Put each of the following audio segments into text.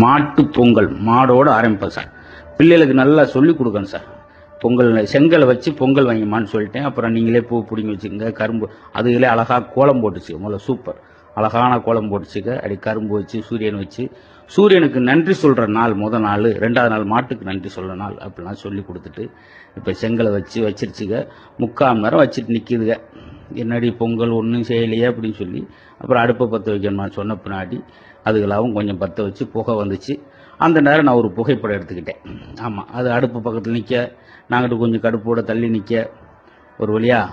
மாட்டு பொங்கல் மாடோடு ஆரம்பிப்பேன் சார். பிள்ளைகளுக்கு நல்லா சொல்லிக் கொடுக்கணும் சார். பொங்கல் செங்கலை வச்சு பொங்கல் வாங்கிமான்னு சொல்லிட்டேன். அப்புறம் நீங்களே பூ பிடிங்கி வச்சுக்கோங்க, கரும்பு அதுகளே அழகாக கோலம் போட்டுச்சு. முதல்ல சூப்பர் அழகான கோலம் போட்டுச்சுக்க. அப்படி கரும்பு வச்சு சூரியன் வச்சு சூரியனுக்கு நன்றி சொல்கிற நாள் முதல் நாள், 2வது நாள் மாட்டுக்கு நன்றி சொல்கிற நாள் அப்படிலாம் சொல்லி கொடுத்துட்டு இப்போ செங்கலை வச்சிருச்சுக்க. 3/4 மணி நேரம் வச்சுட்டு நிற்கிதுங்க. என்னடி பொங்கல் ஒன்றும் செய்யலையே அப்படின்னு சொல்லி அப்புறம் அடுப்பை பற்ற வைக்கணுமான்னு சொன்ன பின்னாடி அதுகளாகவும் கொஞ்சம் பற்ற வச்சு புகை வந்துச்சு. அந்த நேரம் நான் ஒரு புகைப்படம் எடுத்துக்கிட்டேன். ஆமாம், அது அடுப்பு பக்கத்தில் நிற்க, நாங்கிட்ட கொஞ்சம் கடுப்போட தள்ளி நிற்க, ஒரு வழியாக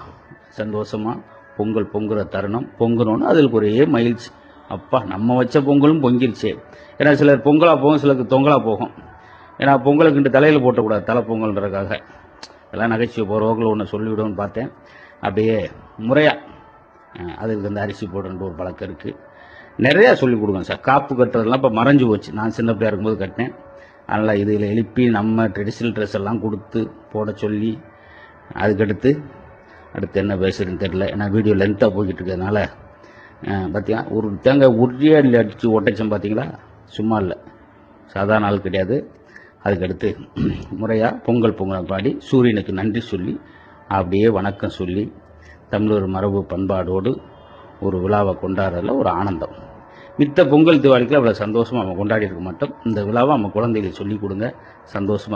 சந்தோஷமாக பொங்கல் பொங்குற தருணம் பொங்கணும்னு அதில் ஒரே மகிழ்ச்சி. அப்பா நம்ம வச்ச பொங்கலும் பொங்கிருச்சே. ஏன்னா சிலர் பொங்கலாக போகும், சிலருக்கு தொங்கலாக போகும். ஏன்னா பொங்கலுக்குன்ட்டு தலையில் போட்டக்கூடாது, தலை பொங்கல்ன்றதுக்காக. எல்லாம் நகைச்சுவை போகிறவர்கள் ஒன்று சொல்லிவிடுவோன்னு பார்த்தேன். அப்படியே முறையாக அதுக்கு அந்த அரிசி போடுற ஒரு பழக்கம் இருக்குது. நிறையா சொல்லிக் கொடுங்க சார். காப்பு கட்டுறதுலாம் இப்போ மறைஞ்சு போச்சு. நான் சின்ன பிள்ளையா இருக்கும்போது கட்டினேன். அதனால் இதில் எழுப்பி நம்ம ட்ரெடிஷ்னல் ட்ரெஸ் எல்லாம் கொடுத்து போட சொல்லி அடுத்து என்ன பேசுறதுன்னு தெரில. ஏன்னா வீடியோ லென்த்தாக போய்கிட்டு இருக்கிறதுனால பார்த்தீங்கன்னா ஒரு தேங்காய் உரியா அடித்து ஒட்டச்சம் பார்த்தீங்களா, சும்மா இல்லை, சாதாரண ஆள் கிடையாது. அதுக்கடுத்து முறையாக பொங்கல் பாடி சூரியனுக்கு நன்றி சொல்லி அப்படியே வணக்கம் சொல்லி தமிழர் மரபு பண்பாடோடு ஒரு விழாவை கொண்டாடுறதுல ஒரு ஆனந்தம். மித்த பொங்கல் தீபாவளிக்கு அவ்வளோ சந்தோஷமாக நம்ம கொண்டாடி இருக்க மாட்டோம். இந்த விழாவை நம்ம குழந்தைகளுக்கு சொல்லிக் கொடுங்க, சந்தோஷமாக